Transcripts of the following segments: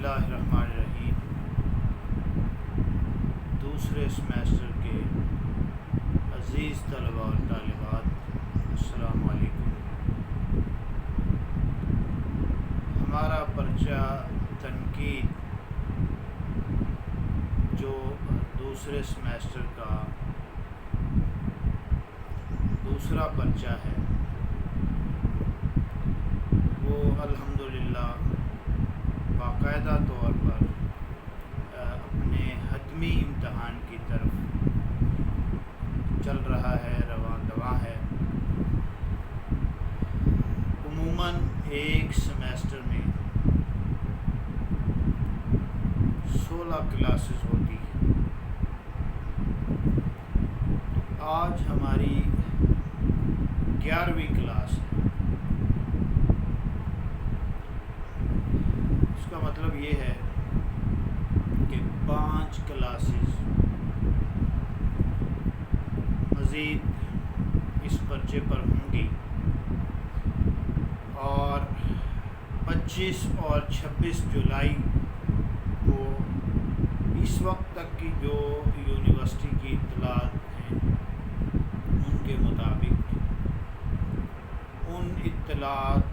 اللہ الرحمن الرحیم۔ دوسرے سیمیسٹر کے عزیز طلباء اور طالبات، السلام علیکم۔ ہمارا پرچہ تنقید جو دوسرے سیمیسٹر کا دوسرا پرچہ ہے، وہ الحمدللہ باقاعدہ طور پر اپنے حتمی امتحان کی طرف چل رہا ہے، رواں دواں ہے۔ عموماً ایک سیمیسٹر میں 16 کلاسز ہوتی ہیں۔ تو آج ہماری 11ویں کلاس ہے۔ اس کا مطلب یہ ہے کہ 5 کلاسز مزید اس پرچے پر ہوں گی، اور 25 اور 26 جولائی کو اس وقت تک کی جو یونیورسٹی کی اطلاعات ہیں ان کے مطابق ان اطلاعات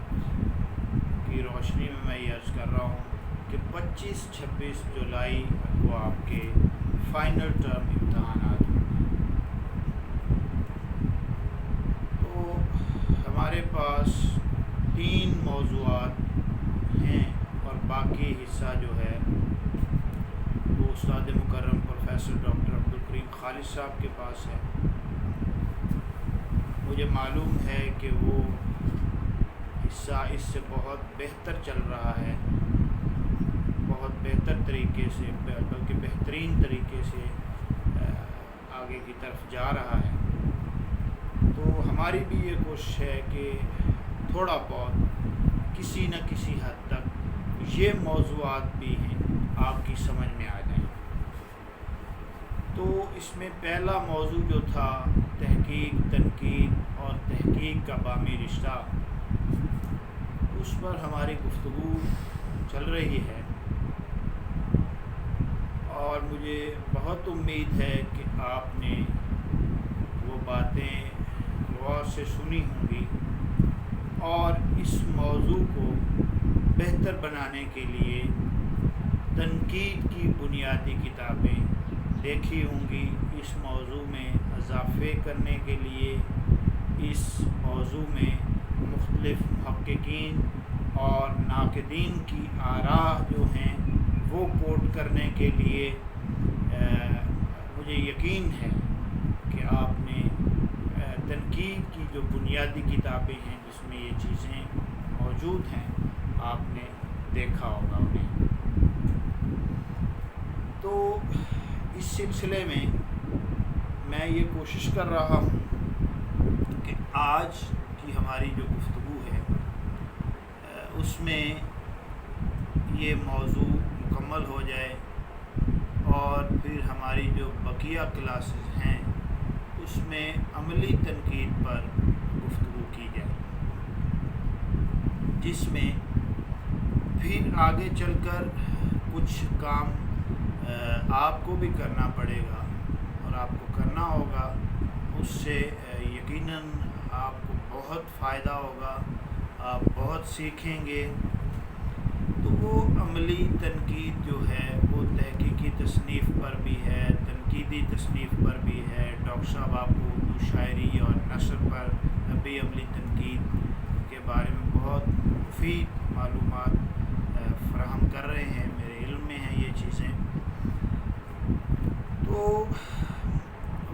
کی روشنی میں یہ عرض کر رہا ہوں کہ 25-26 جولائی کو آپ کے فائنل ٹرم امتحانات ہوں گے۔ تو ہمارے پاس 3 موضوعات ہیں، اور باقی حصہ جو ہے وہ استاد مکرم پروفیسر ڈاکٹر عبدالکریم خالد صاحب کے پاس ہے۔ مجھے معلوم ہے کہ وہ حصہ اس سے بہت بہتر چل رہا ہے، بہت بہتر طریقے سے، بلکہ بہترین طریقے سے آگے کی طرف جا رہا ہے۔ تو ہماری بھی یہ کوشش ہے کہ تھوڑا بہت کسی نہ کسی حد تک یہ موضوعات بھی ہیں آپ کی سمجھ میں آ جائیں۔ تو اس میں پہلا موضوع جو تھا تحقیق، تنقید اور تحقیق کا باہمی رشتہ، اس پر ہماری گفتگو چل رہی ہے، اور مجھے بہت امید ہے کہ آپ نے وہ باتیں غور سے سنی ہوں گی، اور اس موضوع کو بہتر بنانے کے لیے تنقید کی بنیادی کتابیں دیکھی ہوں گی۔ اس موضوع میں اضافے کرنے کے لیے، اس موضوع میں مختلف محققین اور ناقدین کی آراء جو ہیں وہ کوٹ کرنے کے لیے مجھے یقین ہے کہ آپ نے تنقید کی جو بنیادی کتابیں ہیں جس میں یہ چیزیں موجود ہیں، آپ نے دیکھا ہوگا انہیں۔ تو اس سلسلے میں یہ کوشش کر رہا ہوں کہ آج کی ہماری جو گفتگو ہے اس میں یہ موضوع مکمل ہو جائے، اور پھر ہماری جو بقیہ کلاسز ہیں اس میں عملی تنقید پر گفتگو کی جائے، جس میں پھر آگے چل کر کچھ کام آپ کو بھی کرنا پڑے گا، اور آپ کو کرنا ہوگا۔ اس سے یقیناً آپ کو بہت فائدہ ہوگا، آپ بہت سیکھیں گے۔ تو وہ عملی تنقید جو ہے وہ تحقیقی تصنیف پر بھی ہے، تنقیدی تصنیف پر بھی ہے۔ ڈاکٹر صاحب آپ کو اردو شاعری اور نثر پر بھی عملی تنقید کے بارے میں بہت مفید معلومات فراہم کر رہے ہیں، میرے علم میں ہیں یہ چیزیں۔ تو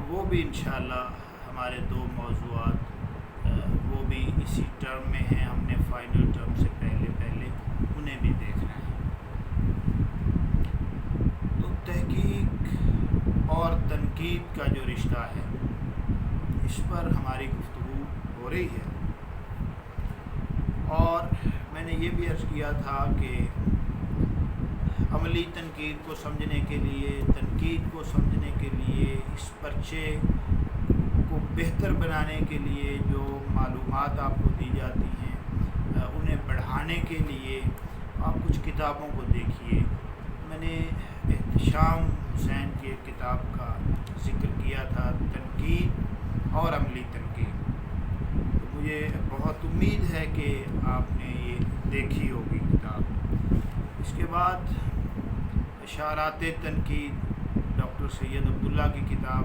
وہ بھی انشاءاللہ ہمارے 2 موضوعات وہ بھی اسی ٹرم میں ہیں، ہم نے فائنل ٹرم سے پہلے انہیں بھی دیکھنا ہے۔ تو تحقیق اور تنقید کا جو رشتہ ہے اس پر ہماری گفتگو ہو رہی ہے، اور میں نے یہ بھی عرض کیا تھا کہ عملی تنقید کو سمجھنے کے لیے، تنقید کو سمجھنے کے لیے، اس پرچے کو بہتر بنانے کے لیے جو معلومات آپ کو دی جاتی ہیں انہیں بڑھانے کے لیے آپ کچھ کتابوں کو دیکھیے. میں نے احتشام حسین کی ایک کتاب کا ذکر کیا تھا، تنقید اور عملی تنقید. تو مجھے بہت امید ہے کہ آپ نے یہ دیکھی ہوگی کتاب. اس کے بعد اشارات تنقید، ڈاکٹر سید عبداللہ کی کتاب،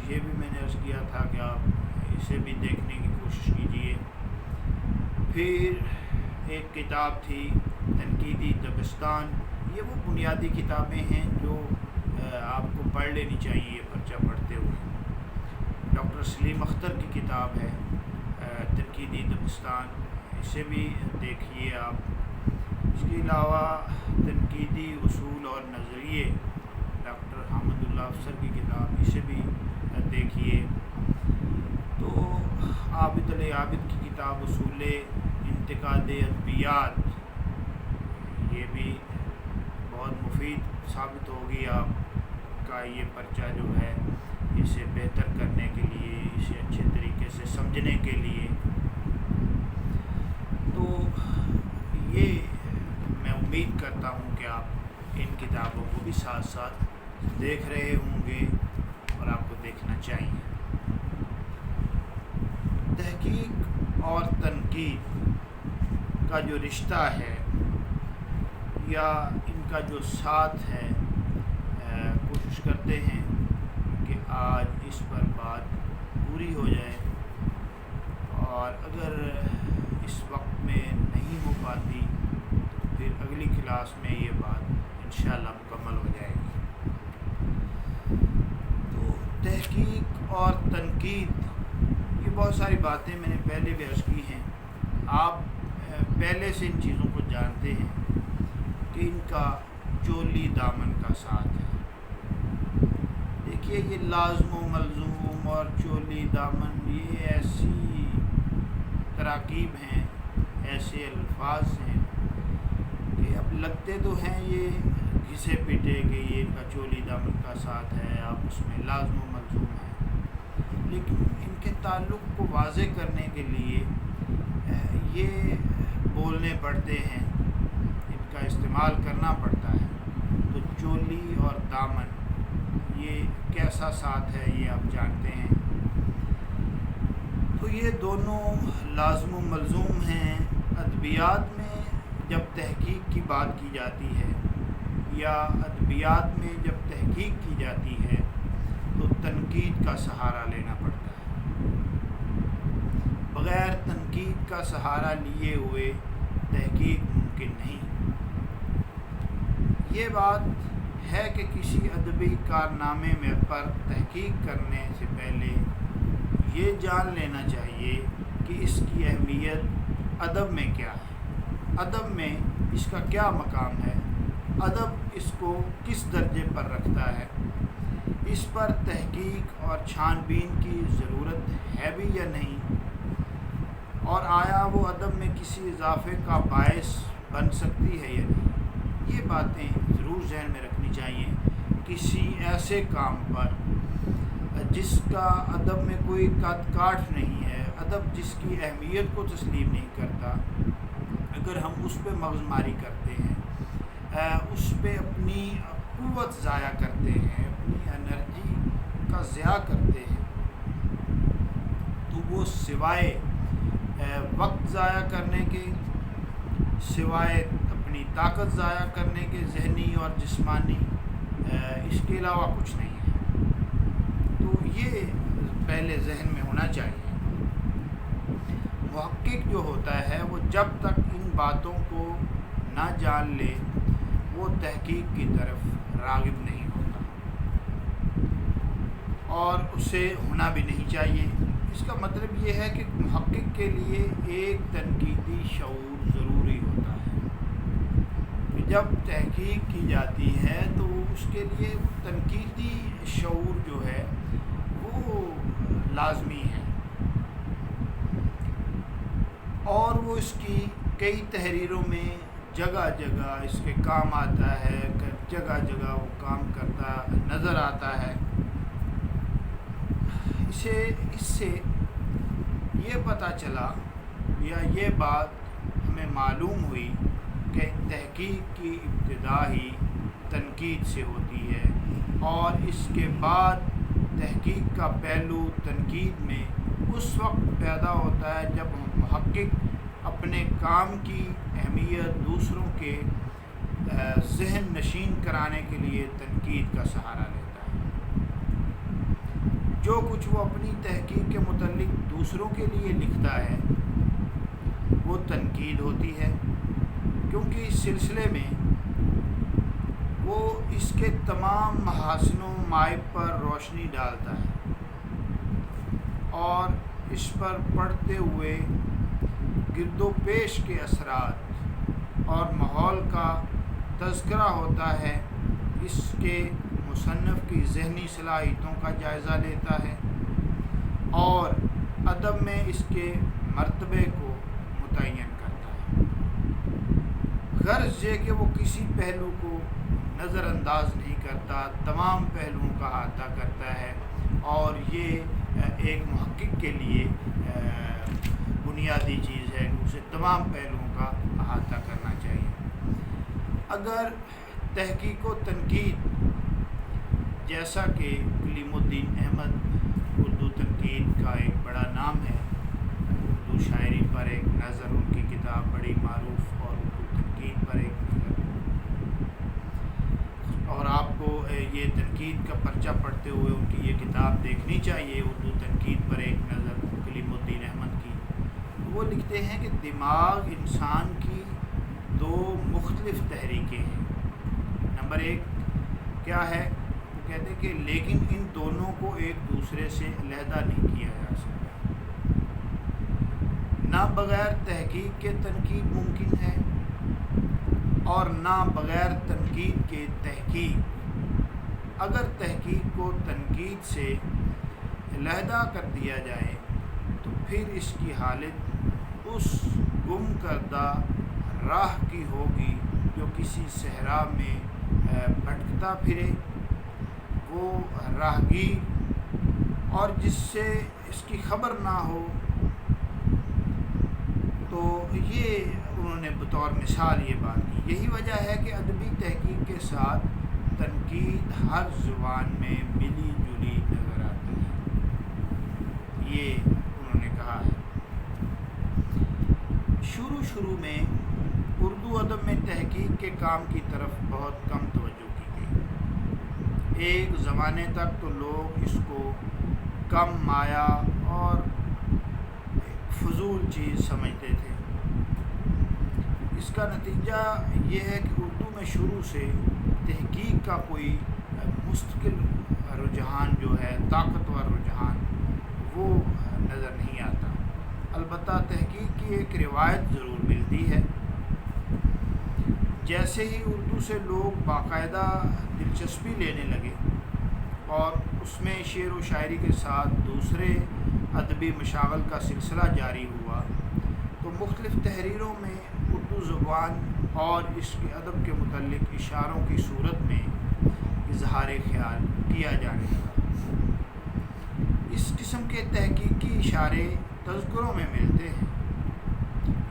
یہ بھی میں نے عرض کیا تھا کہ آپ اسے بھی دیکھنے کی کوشش کیجیے. پھر ایک کتاب تھی تنقیدی دبستان. یہ وہ بنیادی کتابیں ہیں جو آپ کو پڑھ لینی چاہیے یہ پرچہ پڑھتے ہوئے. ڈاکٹر سلیم اختر کی کتاب ہے تنقیدی دبستان، اسے بھی دیکھیے آپ. اس کے علاوہ تنقیدی اصول اور نظریے، ڈاکٹر حامد اللہ افسر کی کتاب، اسے بھی دیکھیے. تو عابد عابد کی کتاب اصول انتقاد ادبیات، یہ بھی بہت مفید ثابت ہوگی آپ کا یہ پرچہ جو ہے اسے بہتر کرنے کے لیے، اسے اچھے طریقے سے سمجھنے کے لیے. تو یہ میں امید کرتا ہوں کہ آپ ان کتابوں کو بھی ساتھ ساتھ دیکھ رہے ہوں گے اور آپ کو دیکھنا چاہیے. تحقیق اور تنقید کا جو رشتہ ہے یا ان کا جو ساتھ ہے، کوشش کرتے ہیں کہ آج اس پر بات پوری ہو جائے، اور اگر اس وقت میں نہیں ہو پاتی پھر اگلی کلاس میں یہ بات انشاءاللہ مکمل ہو جائے گی. تو تحقیق اور تنقید، یہ بہت ساری باتیں میں نے پہلے بھی عرض کی ہیں. آپ پہلے سے ان چیزوں کو جانتے ہیں کہ ان کا چولی دامن کا ساتھ ہے. دیکھیے یہ لازم و ملزوم اور چولی دامن، یہ ایسی تراکیب ہیں، ایسے الفاظ ہیں کہ اب لگتے تو ہیں یہ گھسے پٹے کہ یہ ان کا چولی دامن کا ساتھ ہے، آپ اس میں لازم و ملزوم ہیں. لیکن ان کے تعلق کو واضح کرنے کے لیے یہ بولنے پڑتے ہیں، ان کا استعمال کرنا پڑتا ہے. تو چولی اور دامن یہ کیسا ساتھ ہے یہ آپ جانتے ہیں. تو یہ دونوں لازم و ملزوم ہیں. ادبیات میں جب تحقیق کی بات کی جاتی ہے یا ادبیات میں جب تحقیق کی جاتی ہے تو تنقید کا سہارا لینا پڑتا ہے. بغیر تنقید کا سہارا لیے ہوئے تحقیق ممکن نہیں. یہ بات ہے کہ کسی ادبی کارنامے میں پر تحقیق کرنے سے پہلے یہ جان لینا چاہیے کہ اس کی اہمیت ادب میں کیا ہے، ادب میں اس کا کیا مقام ہے، ادب اس کو کس درجے پر رکھتا ہے، اس پر تحقیق اور چھان بین کی ضرورت ہے بھی یا نہیں، اور آیا وہ ادب میں کسی اضافے کا باعث بن سکتی ہے یا نہیں. یہ باتیں ضرور ذہن میں رکھنی چاہیے. کسی ایسے کام پر جس کا ادب میں کوئی قد کاٹ نہیں ہے، ادب جس کی اہمیت کو تسلیم نہیں کرتا، اگر ہم اس پہ مغز ماری کرتے ہیں، اس پہ اپنی قوت ضائع کرتے ہیں، اپنی انرجی کا ضیاع کرتے ہیں، تو وہ سوائے وقت ضائع کرنے کے، سوائے اپنی طاقت ضائع کرنے کے، ذہنی اور جسمانی، اس کے علاوہ کچھ نہیں ہے. تو یہ پہلے ذہن میں ہونا چاہیے. محقق جو ہوتا ہے وہ جب تک ان باتوں کو نہ جان لے وہ تحقیق کی طرف راغب نہیں ہوتا، اور اسے ہونا بھی نہیں چاہیے. اس کا مطلب یہ ہے کہ محقق کے لیے ایک تنقیدی شعور ضروری ہوتا ہے. جب تحقیق کی جاتی ہے تو اس کے لیے تنقیدی شعور جو ہے وہ لازمی ہے، اور وہ اس کی کئی تحریروں میں جگہ جگہ اس کے کام آتا ہے، جگہ جگہ وہ کام کرتا نظر آتا ہے. اس سے یہ پتہ چلا یا یہ بات ہمیں معلوم ہوئی کہ تحقیق کی ابتدا ہی تنقید سے ہوتی ہے، اور اس کے بعد تحقیق کا پہلو تنقید میں اس وقت پیدا ہوتا ہے جب محقق اپنے کام کی اہمیت دوسروں کے ذہن نشین کرانے کے لیے تنقید کا سہارا لیتا ہے۔ جو کچھ وہ اپنی تحقیق کے متعلق دوسروں کے لیے لکھتا ہے وہ تنقید ہوتی ہے، کیونکہ اس سلسلے میں وہ اس کے تمام محاسن و معائب پر روشنی ڈالتا ہے اور اس پر پڑھتے ہوئے گرد و پیش کے اثرات اور ماحول کا تذکرہ ہوتا ہے، اس کے مصنف کی ذہنی صلاحیتوں کا جائزہ لیتا ہے اور ادب میں اس کے مرتبے کو متعین کرتا ہے۔ غرض یہ کہ وہ کسی پہلو کو نظر انداز نہیں کرتا، تمام پہلوؤں کا احاطہ کرتا ہے، اور یہ ایک محقق کے لیے بنیادی چیز ہے کہ اسے تمام پہلوؤں کا احاطہ کرنا چاہیے۔ اگر تحقیق و تنقید جیسا کہ کلیم الدین احمد اردو تنقید کا ایک بڑا نام ہے، اردو شاعری پر ایک نظر ان کی کتاب بڑی معروف، اور اردو تنقید پر ایک نظر، اور آپ کو یہ تنقید کا پرچہ پڑھتے ہوئے ان کی یہ کتاب دیکھنی چاہیے، اردو تنقید پر ایک نظر کلیم الدین احمد کی۔ وہ لکھتے ہیں کہ دماغ انسان کی دو مختلف تحریکیں ہیں۔ نمبر ایک کیا ہے؟ وہ کہتے ہیں کہ لیکن ان دونوں کو ایک دوسرے سے علیحدہ نہیں کیا جا سکتا۔ نہ بغیر تحقیق کے تنقید ممکن ہے اور نہ بغیر تنقید کے تحقیق۔ اگر تحقیق کو تنقید سے علیحدہ کر دیا جائے تو پھر اس کی حالت اس گم کردہ راہ کی ہوگی جو کسی صحرا میں بھٹکتا پھرے، وہ راہگیر اور جس سے اس کی خبر نہ ہو۔ تو یہ انہوں نے بطور مثال یہ بات کی۔ یہی وجہ ہے کہ ادبی تحقیق کے ساتھ تنقید ہر زبان میں ملی جلی نظر آتی ہے، یہ انہوں نے کہا ہے۔ شروع میں اردو ادب میں تحقیق کے کام کی طرف بہت کم توجہ کی گئی۔ ایک زمانے تک تو لوگ اس کو کم مایہ اور فضول چیز سمجھتے تھے۔ اس کا نتیجہ یہ ہے کہ اردو میں شروع سے تحقیق کا کوئی مستقل رجحان جو ہے، طاقتور رجحان، وہ نظر نہیں آتا۔ البتہ تحقیق کی ایک روایت ضرور ملتی ہے۔ جیسے ہی اردو سے لوگ باقاعدہ دلچسپی لینے لگے اور اس میں شعر و شاعری کے ساتھ دوسرے ادبی مشاغل کا سلسلہ جاری ہوا، تو مختلف تحریروں میں اردو زبان اور اس کے ادب کے متعلق اشاروں کی صورت میں اظہار خیال کیا جانے لگا۔ اس قسم کے تحقیقی اشارے تذکروں میں ملتے ہیں۔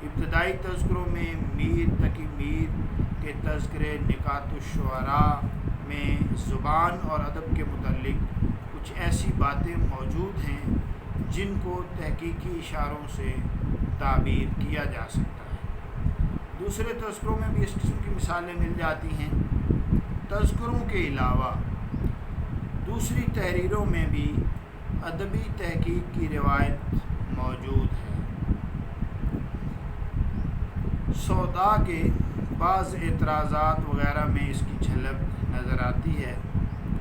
ابتدائی تذکروں میں میر تقی میر کے تذکرے نکات الشعراء میں زبان اور ادب کے متعلق کچھ ایسی باتیں موجود ہیں جن کو تحقیقی اشاروں سے تعبیر کیا جا سکتا ہے۔ دوسرے تذکروں میں بھی اس قسم کی مثالیں مل جاتی ہیں۔ تذکروں کے علاوہ دوسری تحریروں میں بھی ادبی تحقیق کی روایت موجود ہے۔ سودا کے بعض اعتراضات وغیرہ میں اس کی جھلک نظر آتی ہے،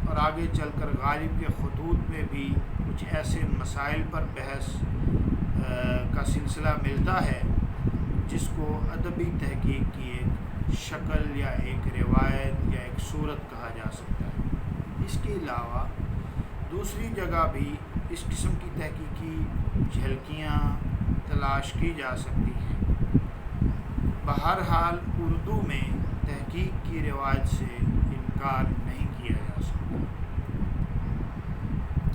اور آگے چل کر غالب کے خطوط میں بھی کچھ ایسے مسائل پر بحث کا سلسلہ ملتا ہے جس کو ادبی تحقیق کی ایک شکل یا ایک روایت یا ایک صورت کہا جا سکتا ہے۔ اس کے علاوہ دوسری جگہ بھی اس قسم کی تحقیقی جھلکیاں تلاش کی جا سکتی ہیں۔ بہرحال اردو میں تحقیق کی روایت سے انکار نہیں کیا جا سکتا۔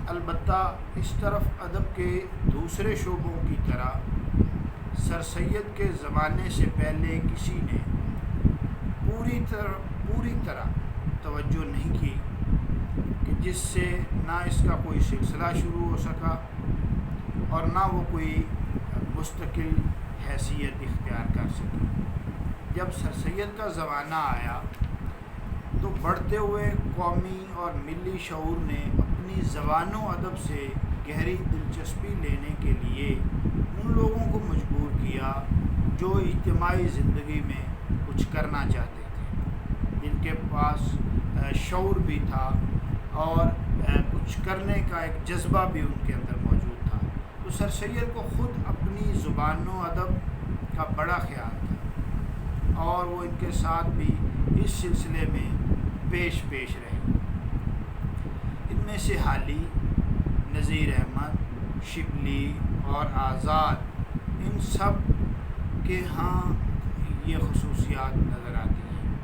البتہ اس طرف ادب کے دوسرے شعبوں کی طرح سر سید کے زمانے سے پہلے کسی نے پوری طرح توجہ نہیں کی کہ جس سے نہ اس کا کوئی سلسلہ شروع ہو سکا اور نہ وہ کوئی مستقل حیثیت اختیار کر سکی۔ جب سر سید کا زمانہ آیا تو بڑھتے ہوئے قومی اور ملی شعور نے اپنی زبان و ادب سے گہری دلچسپی لینے کے لیے ان لوگوں کو مجبور کیا جو اجتماعی زندگی میں کچھ کرنا چاہتے تھے، جن کے پاس شعور بھی تھا اور کچھ کرنے کا ایک جذبہ بھی ان کے اندر موجود تھا۔ تو سر سید کو خود اپنی زبان و ادب کا بڑا خیال تھا اور وہ ان کے ساتھ بھی اس سلسلے میں پیش رہے۔ ان میں سے حالی، نذیر احمد، شبلی اور آزاد، ان سب کے ہاں یہ خصوصیات نظر آتی ہیں،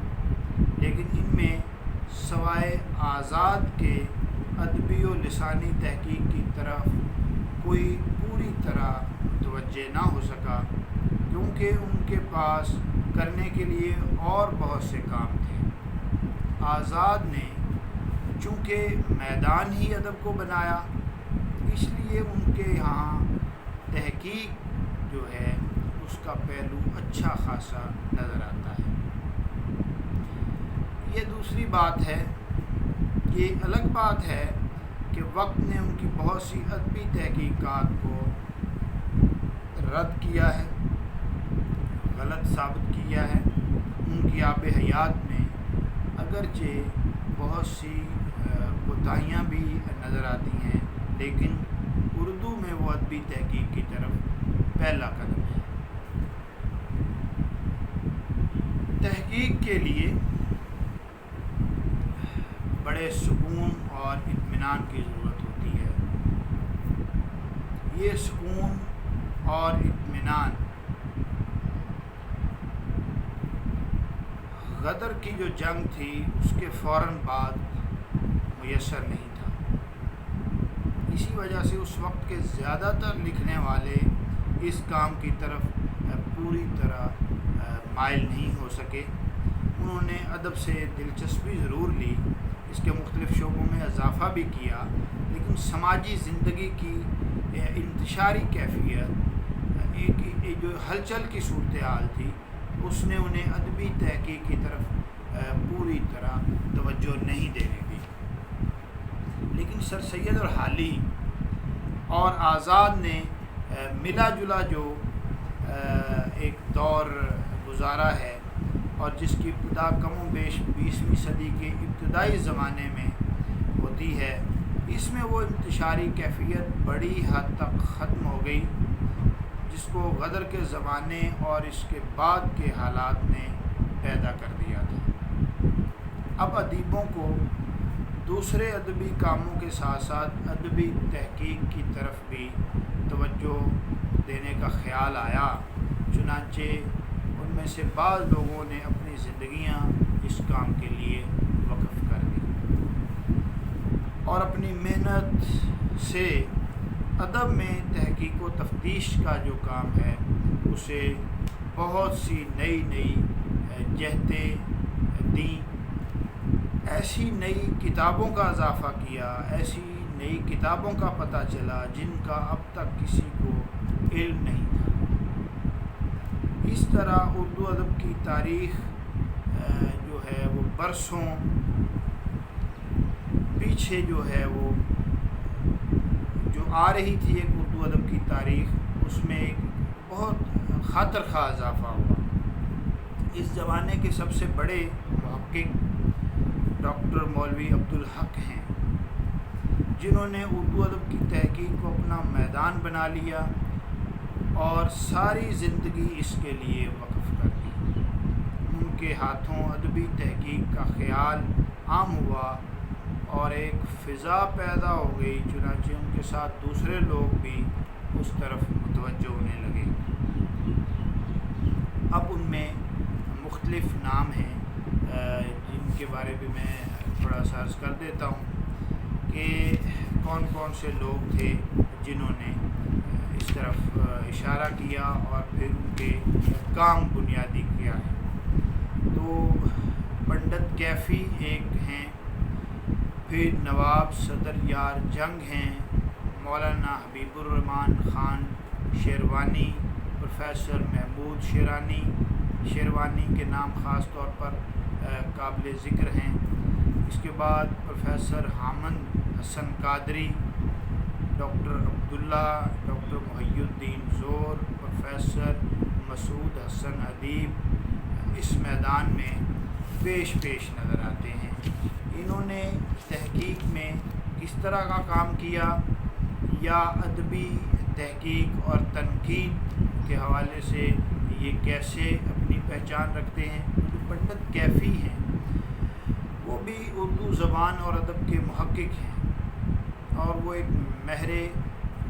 لیکن ان میں سوائے آزاد کے ادبی و لسانی تحقیق کی طرف کوئی پوری طرح متوجہ نہ ہو سکا، کیونکہ ان کے پاس کرنے کے لیے اور بہت سے کام تھے۔ آزاد نے چونکہ میدان ہی ادب کو بنایا، اس لیے ان کے یہاں تحقیق جو ہے اس کا پہلو اچھا خاصا نظر آتا ہے۔ یہ دوسری بات ہے۔ یہ الگ بات ہے کہ وقت نے ان کی بہت سی ادبی تحقیقات کو رد کیا ہے، غلط ثابت کیا ہے۔ ان کی آب حیات میں اگرچہ بہت سی کوتاہیاں بھی نظر آتی ہیں، لیکن اردو میں وہ ادبی تحقیق کی طرف پہلا قدم ہے۔ تحقیق کے لیے بڑے سکون اور اطمینان کی ضرورت ہوتی ہے۔ یہ سکون اور اطمینان غدر کی جو جنگ تھی اس کے فوراً بعد میسر نہیں تھا۔ اسی وجہ سے اس وقت کے زیادہ تر لکھنے والے اس کام کی طرف پوری طرح مائل نہیں ہو سکے۔ انہوں نے ادب سے دلچسپی ضرور لی، اس کے مختلف شعبوں میں اضافہ بھی کیا، لیکن سماجی زندگی کی انتشاری کیفیت، ایک جو ہلچل کی صورتحال تھی، اس نے انہیں ادبی تحقیق کی طرف پوری طرح توجہ نہیں دینے دی۔ لیکن سر سید اور حالی اور آزاد نے ملا جلا جو ایک دور گزارا ہے اور جس کی ابتدا کم و بیش 20ویں صدی کے ابتدائی زمانے میں ہوتی ہے، اس میں وہ انتشاری کیفیت بڑی حد تک ختم ہو گئی جس کو غدر کے زمانے اور اس کے بعد کے حالات نے پیدا کر دیا تھا۔ اب ادیبوں کو دوسرے ادبی کاموں کے ساتھ ساتھ ادبی تحقیق کی طرف بھی توجہ دینے کا خیال آیا، چنانچہ ان میں سے بعض لوگوں نے اپنی زندگیاں اس کام کے لیے وقف کر دی اور اپنی محنت سے ادب میں تحقیق و تفتیش کا جو کام ہے اسے بہت سی نئی جہتیں دیں، ایسی نئی کتابوں کا اضافہ کیا، ایسی نئی کتابوں کا پتہ چلا جن کا اب تک کسی کو علم نہیں تھا۔ اس طرح اردو ادب کی تاریخ جو ہے وہ برسوں پیچھے جو ہے وہ جو آ رہی تھی ایک اردو ادب کی تاریخ، اس میں ایک بہت خاطر خواہ اضافہ ہوا۔ اس زمانے کے سب سے بڑے محقق ڈاکٹر مولوی عبدالحق ہیں، جنہوں نے اردو ادب کی تحقیق کو اپنا میدان بنا لیا اور ساری زندگی اس کے لیے وقف کر دی۔ ان کے ہاتھوں ادبی تحقیق کا خیال عام ہوا اور ایک فضا پیدا ہو گئی، چنانچہ ان کے ساتھ دوسرے لوگ بھی اس طرف متوجہ ہونے لگے۔ اب ان میں مختلف نام ہیں جن کے بارے میں تھوڑا سا عرض کر دیتا ہوں کہ کون کون سے لوگ تھے جنہوں نے اس طرف اشارہ کیا اور پھر ان کے کام بنیادی کیا ہے۔ تو کیفی ایک ہیں، پھر نواب صدر یار جنگ ہیں، مولانا حبیب الرحمان خان شیروانی، پروفیسر محمود شیروانی کے نام خاص طور پر قابل ذکر ہیں۔ اس کے بعد پروفیسر حامد حسن قادری، ڈاکٹر عبداللہ، ڈاکٹر محی الدین زور، پروفیسر مسعود حسن ادیب اس میدان میں پیش نظر آتے ہیں۔ انہوں نے تحقیق میں کس طرح کا کام کیا یا ادبی تحقیق اور تنقید کے حوالے سے یہ کیسے اپنی پہچان رکھتے ہیں۔ جو پنڈت کیفی ہیں وہ بھی اردو زبان اور ادب کے محقق ہیں اور وہ ایک ماہر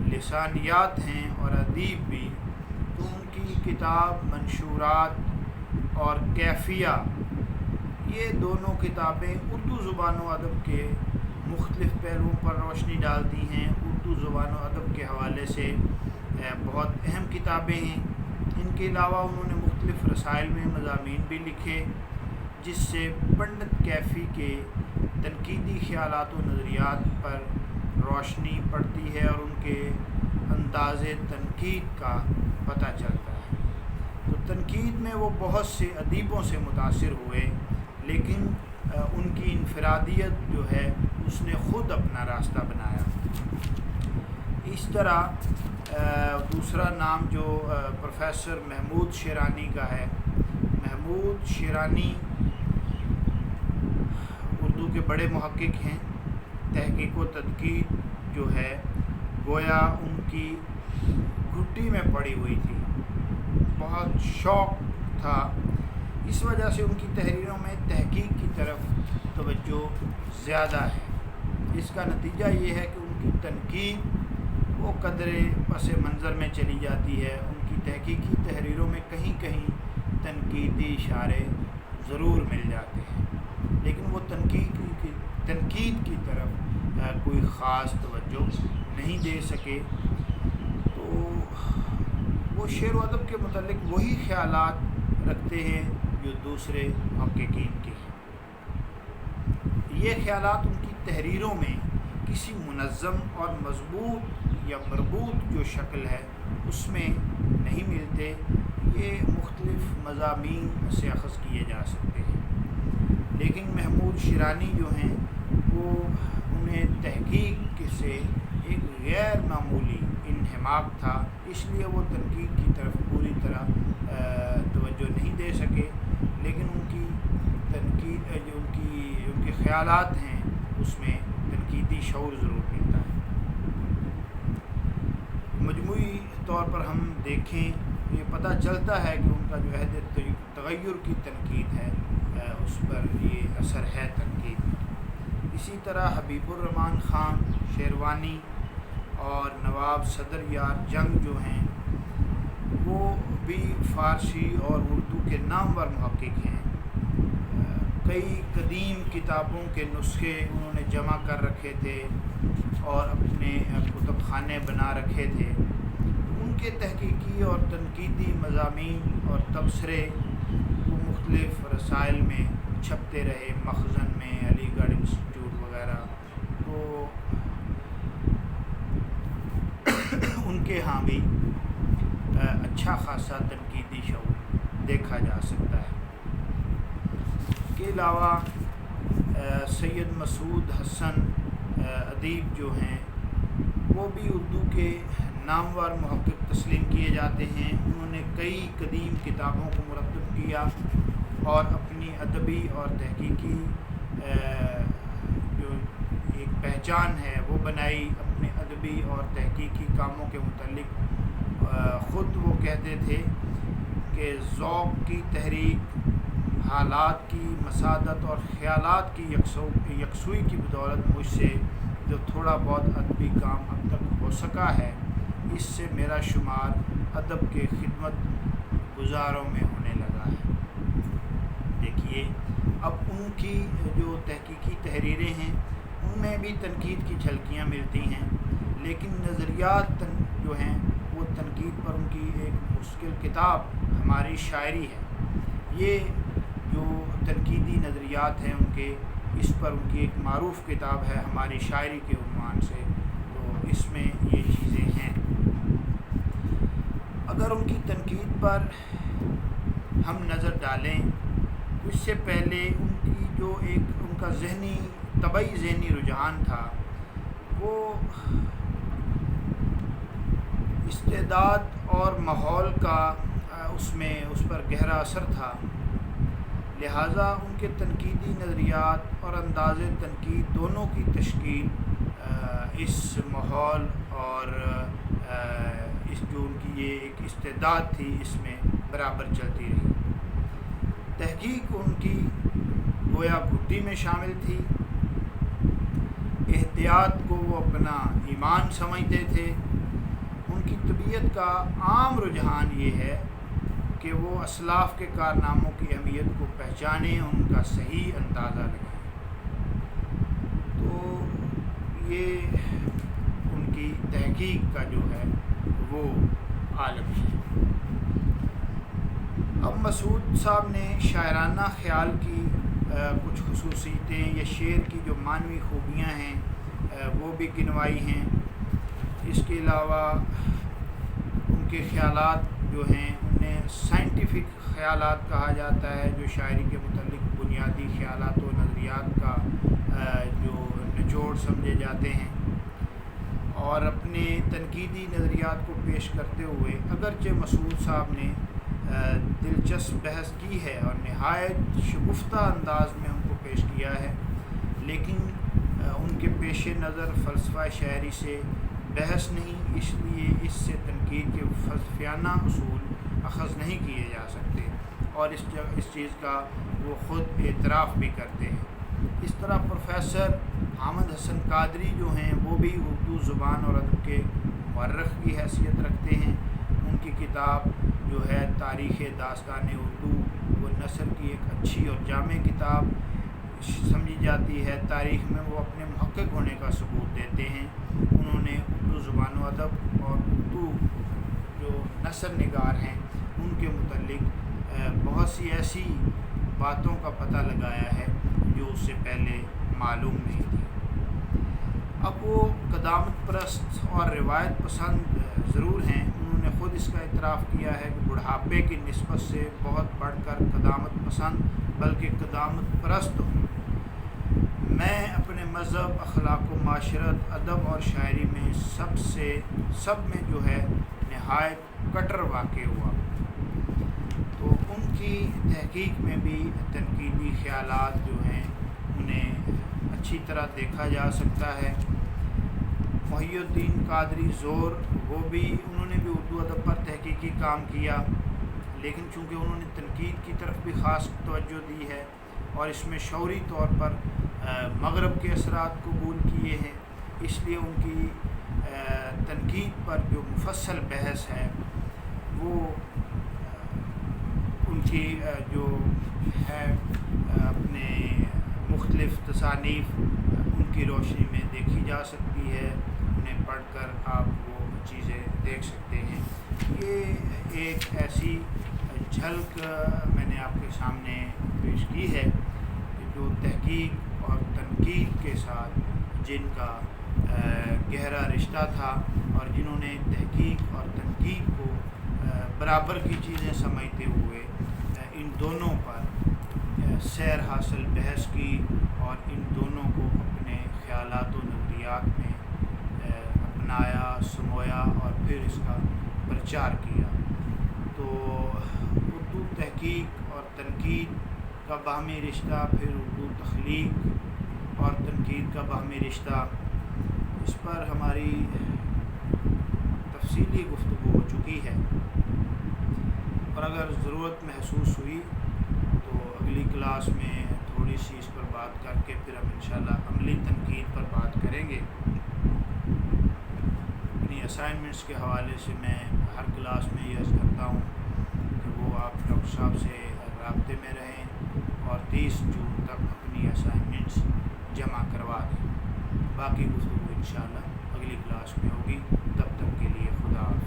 لسانیات ہیں اور ادیب بھی، تو ان کی کتاب منشورات اور کیفیہ، یہ دونوں کتابیں اردو زبان و ادب کے مختلف پہلوؤں پر روشنی ڈالتی ہیں۔ اردو زبان و ادب کے حوالے سے بہت اہم کتابیں ہیں۔ ان کے علاوہ انہوں نے مختلف رسائل میں مضامین بھی لکھے، جس سے پنڈت کیفی کے تنقیدی خیالات و نظریات پر روشنی پڑتی ہے اور ان کے انداز تنقید کا پتہ چلتا ہے۔ تو تنقید میں وہ بہت سے ادیبوں سے متاثر ہوئے، لیکن ان کی انفرادیت جو ہے اس نے خود اپنا راستہ بنایا۔ اس طرح دوسرا نام جو پروفیسر محمود شیرانی کا ہے، محمود شیرانی اردو کے بڑے محقق ہیں۔ تحقیق و تنقید جو ہے گویا ان کی گھٹی میں پڑی ہوئی تھی، بہت شوق تھا، اس وجہ سے ان کی تحریروں میں تحقیق کی طرف توجہ زیادہ ہے۔ اس کا نتیجہ یہ ہے کہ ان کی تنقید وہ قدرے پس منظر میں چلی جاتی ہے۔ ان کی تحقیقی تحریروں میں کہیں کہیں تنقیدی اشارے ضرور مل جاتے ہیں، لیکن وہ تنقید کی طرف کوئی خاص توجہ نہیں دے سکے۔ تو وہ شعر و ادب کے متعلق وہی خیالات رکھتے ہیں جو دوسرے محققین کے ہیں۔ یہ خیالات ان کی تحریروں میں کسی منظم اور مضبوط یا مربوط جو شکل ہے اس میں نہیں ملتے۔ یہ مختلف مضامین سے اخذ کیے جا سکتے ہیں، لیکن محمود شیرانی جو ہیں وہ انہیں تحقیق سے ایک غیر معمولی انہماک تھا، اس لیے وہ تنقید کی طرف پوری طرح توجہ نہیں دے سکے، لیکن ان کی تنقید جو ان کے خیالات ہیں اس میں تنقیدی شعور ضرور ملتا ہے۔ مجموعی طور پر ہم دیکھیں یہ پتہ چلتا ہے کہ ان کا جو عہد تغیر کی تنقید ہے اس پر یہ اثر ہے تنقید۔ اسی طرح حبیب الرحمان خان شیروانی اور نواب صدر یار جنگ جو ہیں وہ بھی فارسی اور اردو کے نامور محقق ہیں۔ کئی قدیم کتابوں کے نسخے انہوں نے جمع کر رکھے تھے اور اپنے کتب خانے بنا رکھے تھے۔ ان کے تحقیقی اور تنقیدی مضامین اور تبصرے وہ مختلف رسائل میں چھپتے رہے، مخزن میں، علی گڑھ انسٹیٹیوٹ وغیرہ، تو ان کے ہاں بھی اچھا خاصا تنقیدی شعور دیکھا جا سکتا ہے۔ اس کے علاوہ سید مسعود حسن ادیب جو ہیں وہ بھی اردو کے نامور محقق تسلیم کیے جاتے ہیں۔ انہوں نے کئی قدیم کتابوں کو مرتب کیا اور اپنی ادبی اور تحقیقی جو ایک پہچان ہے وہ بنائی۔ اپنے ادبی اور تحقیقی کاموں کے متعلق خود وہ کہتے تھے کہ ذوق کی تحریک، حالات کی مساعدت اور خیالات کی یکسوئی کی بدولت مجھ سے جو تھوڑا بہت ادبی کام اب تک ہو سکا ہے، اس سے میرا شمار ادب کے خدمت گزاروں میں ہونے لگا ہے۔ دیکھیے اب ان کی جو تحقیقی تحریریں ہیں ان میں بھی تنقید کی جھلکیاں ملتی ہیں، لیکن نظریات جو ہیں وہ تنقید پر ان کی ایک مشکل کتاب ہماری شاعری ہے۔ یہ جو تنقیدی نظریات ہیں ان کے، اس پر ان کی ایک معروف کتاب ہے ہماری شاعری کے عنوان سے، تو اس میں یہ چیزیں ہیں۔ اگر ان کی تنقید پر ہم نظر ڈالیں تو اس سے پہلے ان کی جو ایک ان کا طبعی ذہنی رجحان تھا، وہ استعداد اور ماحول کا اس پر گہرا اثر تھا، لہٰذا ان کے تنقیدی نظریات اور انداز تنقید دونوں کی تشکیل اس ماحول اور اس جو ان کی یہ ایک استعداد تھی اس میں برابر چلتی رہی۔ تحقیق ان کی گویا گھٹی میں شامل تھی، احتیاط کو وہ اپنا ایمان سمجھتے تھے۔ ان کی طبیعت کا عام رجحان یہ ہے کہ وہ اسلاف کے کارناموں کی اہمیت کو پہچانیں، ان کا صحیح اندازہ لگائیں۔ تو یہ ان کی تحقیق کا جو ہے وہ عالم ہے۔ اب مسعود صاحب نے شاعرانہ خیال کی کچھ خصوصیتیں یا شعر کی جو معنوی خوبیاں ہیں وہ بھی گنوائی ہیں۔ اس کے علاوہ ان کے خیالات جو ہیں انہیں سائنٹیفک خیالات کہا جاتا ہے، جو شاعری کے متعلق بنیادی خیالات و نظریات کا جو نچوڑ سمجھے جاتے ہیں، اور اپنے تنقیدی نظریات کو پیش کرتے ہوئے اگرچہ مسعود صاحب نے دلچسپ بحث کی ہے اور نہایت شگفتہ انداز میں ان کو پیش کیا ہے، لیکن ان کے پیش نظر فلسفہ شاعری سے بحث نہیں، اس لیے اس سے تنقید کے فلسفیانہ اصول اخذ نہیں کیے جا سکتے، اور اس چیز کا وہ خود اعتراف بھی کرتے ہیں۔ اس طرح پروفیسر حامد حسن قادری جو ہیں وہ بھی اردو زبان اور ادب کے مورخ کی حیثیت رکھتے ہیں۔ ان کی کتاب جو ہے تاریخ داستان اردو، وہ نثر کی ایک اچھی اور جامع کتاب سمجھی جاتی ہے۔ تاریخ میں وہ اپنے محقق ہونے کا ثبوت دیتے ہیں۔ انہوں نے اردو زبان و ادب اور اردو جو نثر نگار ہیں ان کے متعلق بہت سی ایسی باتوں کا پتہ لگایا ہے جو اس سے پہلے معلوم نہیں تھی۔ اب وہ قدامت پرست اور روایت پسند ضرور ہیں، انہوں نے خود اس کا اعتراف کیا ہے کہ بڑھاپے کی نسبت سے بہت بڑھ کر قدامت پسند بلکہ قدامت پرست ہوں۔ میں اپنے مذہب، اخلاق و معاشرت، ادب اور شاعری میں سب میں جو ہے نہایت کٹر واقع ہوا۔ تو ان کی تحقیق میں بھی تنقیدی خیالات جو ہیں انہیں اچھی طرح دیکھا جا سکتا ہے۔ محی الدین قادری زور، انہوں نے بھی اردو ادب پر تحقیقی کام کیا، لیکن چونکہ انہوں نے تنقید کی طرف بھی خاص توجہ دی ہے اور اس میں شعوری طور پر مغرب کے اثرات قبول کیے ہیں، اس لیے ان کی تنقید پر جو مفصل بحث ہے وہ ان کی جو ہے اپنے مختلف تصانیف ان کی روشنی میں دیکھی جا سکتی ہے، انہیں پڑھ کر آپ وہ چیزیں دیکھ سکتے ہیں۔ یہ ایک ایسی جھلک میں نے آپ کے سامنے پیش کی ہے کہ جو تحقیق اور تنقید کے ساتھ جن کا گہرا رشتہ تھا اور جنہوں نے تحقیق اور تنقید کو برابر کی چیزیں سمجھتے ہوئے ان دونوں پر سیر حاصل بحث کی اور ان دونوں کو اپنے خیالات و نظریات میں اپنایا، سمویا اور پھر اس کا پرچار کیا۔ تو اردو تحقیق اور تنقید کا باہمی رشتہ، پھر اردو تخلیق اور تنقید کا باہمی رشتہ، اس پر ہماری تفصیلی گفتگو ہو چکی ہے، اور اگر ضرورت محسوس ہوئی تو اگلی کلاس میں تھوڑی سی اس پر بات کر کے پھر ہم انشاءاللہ عملی تنقید پر بات کریں گے۔ اپنی اسائنمنٹس کے حوالے سے میں ہر کلاس میں یہ عرض کرتا ہوں کہ وہ آپ ڈاکٹر صاحب سے رابطے میں رہیں اور 30 جون تک اپنی اسائنمنٹس جمع کروا دیں۔ باقی گفتگو انشاءاللہ اگلی کلاس میں ہوگی، تب تک کے لیے خدا حافظ۔